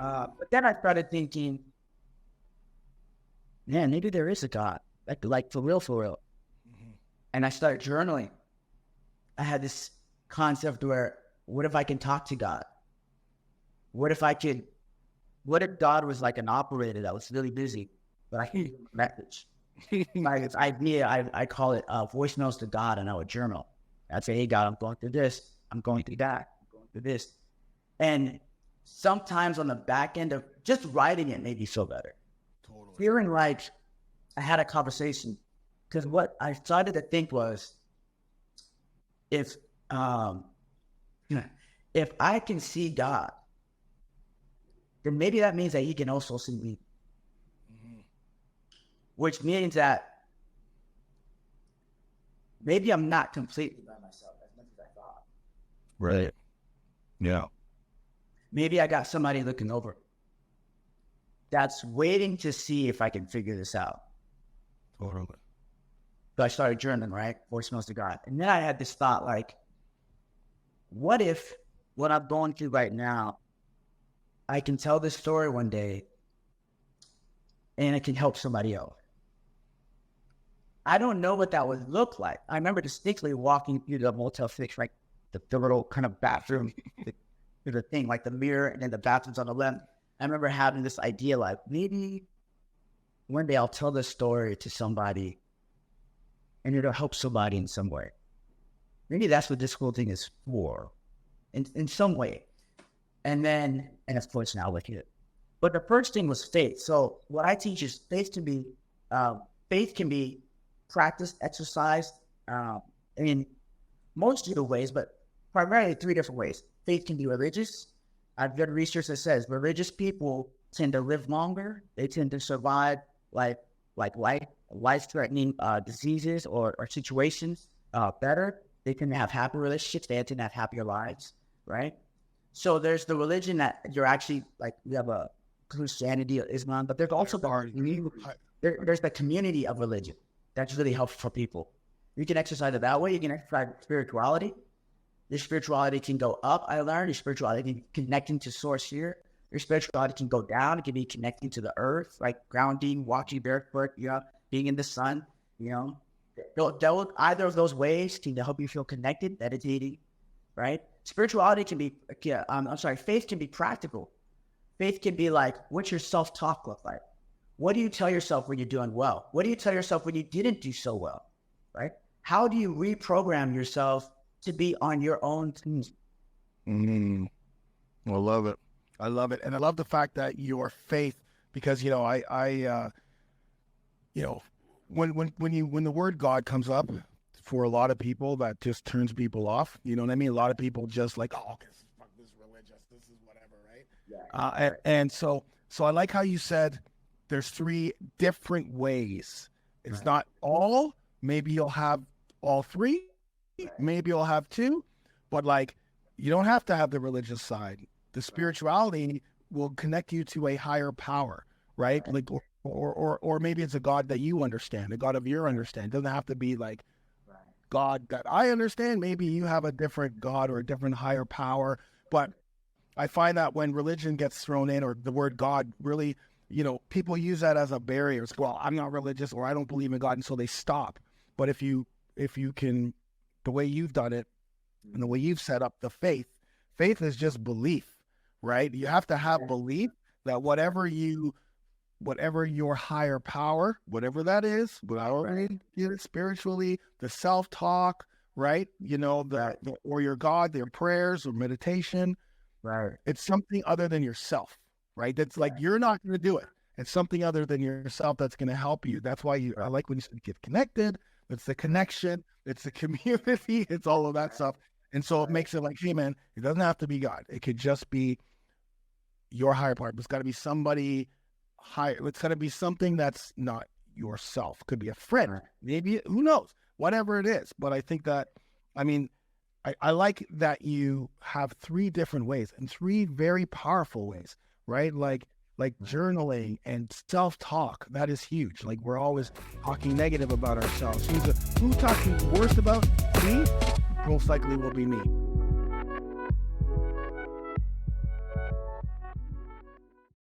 But then I started thinking, man, maybe there is a God, like for real, for real. Mm-hmm. And I started journaling. I had this concept where, what if I can talk to God? What if God was like an operator that was really busy, but I can give him a message? Like this idea, I call it voicemails to God, and I would journal. I'd say, hey, God, I'm going through this. I'm going through that. I'm going through this. And sometimes on the back end of just writing it made me feel better. Totally. Feeling like I had a conversation. Because what I started to think was, if I can see God, then maybe that means that he can also see me. Mm-hmm. Which means that maybe I'm not completely by myself as much as I thought. Right. Yeah. Maybe I got somebody looking over that's waiting to see if I can figure this out. Totally. So I started journaling, right? Voicemails to God. And then I had this thought like, what if what I'm going through right now, I can tell this story one day and it can help somebody else? I don't know what that would look like. I remember distinctly walking through the Motel 6, like the little kind of bathroom, the thing, like the mirror, and then the bathroom's on the left. I remember having this idea like, maybe one day I'll tell this story to somebody and it'll help somebody in some way. Maybe that's what this whole thing is for, in some way. And of course now look at it. But the first thing was faith. So what I teach is faith can be practiced, exercised, in most of the ways, but primarily 3 different ways. Faith can be religious. I've done research that says religious people tend to live longer. They tend to survive life-threatening diseases or situations better. They tend to have happier relationships. They tend to have happier lives, right? So there's the religion that you're actually like, you have a Christianity or Islam, but there's also there's the community of religion that's really helpful for people. You can exercise it that way. You can exercise spirituality. Your spirituality can go up, I learned. Your spirituality can be connecting to source here. Your spirituality can go down. It can be connecting to the earth, like grounding, walking barefoot, being in the sun, Either of those ways can help you feel connected, meditating, right? Spirituality can be, faith can be practical. Faith can be like, what's your self-talk look like? What do you tell yourself when you're doing well? What do you tell yourself when you didn't do so well, right? How do you reprogram yourself to be on your own team? Mm-hmm. I love it. I love it. And I love the fact that your faith, because, when the word God comes up, for a lot of people, that just turns people off. You know what I mean? A lot of people just like, oh, okay, fuck this religious, this is whatever, right? Yeah. And so I like how you said there's 3 different ways. It's Right. not all. Maybe you'll have all 3. Right. Maybe you'll have 2. But like, you don't have to have the religious side. The spirituality will connect you to a higher power, right? Like, or maybe it's a God that you understand, a God of your understanding. It doesn't have to be like God that I understand. Maybe you have a different God or a different higher power. But I find that when religion gets thrown in, or the word God, really, people use that as a barrier. It's, well, I'm not religious, or I don't believe in God, and so they stop. But if you can, the way you've done it and the way you've set up the faith is just belief, right? You have to have belief that whatever your higher power, whatever that is, spiritually, the self-talk, right? Or your God, their prayers or meditation, Right. it's something other than yourself, right? That's like, you're not going to do it. It's something other than yourself that's going to help you. That's why I like when you said get connected. It's the connection. It's the community. It's all of that stuff. And so it makes it like, hey man, it doesn't have to be God. It could just be your higher part. It's got to be somebody higher. It's got to be something that's not yourself. Could be a friend, maybe, who knows, whatever it is. But I think that, I like that you have 3 different ways, and 3 very powerful ways, right? Like journaling and self-talk. That is huge. Like, we're always talking negative about ourselves. Who's talking worst about me? Most likely will be me.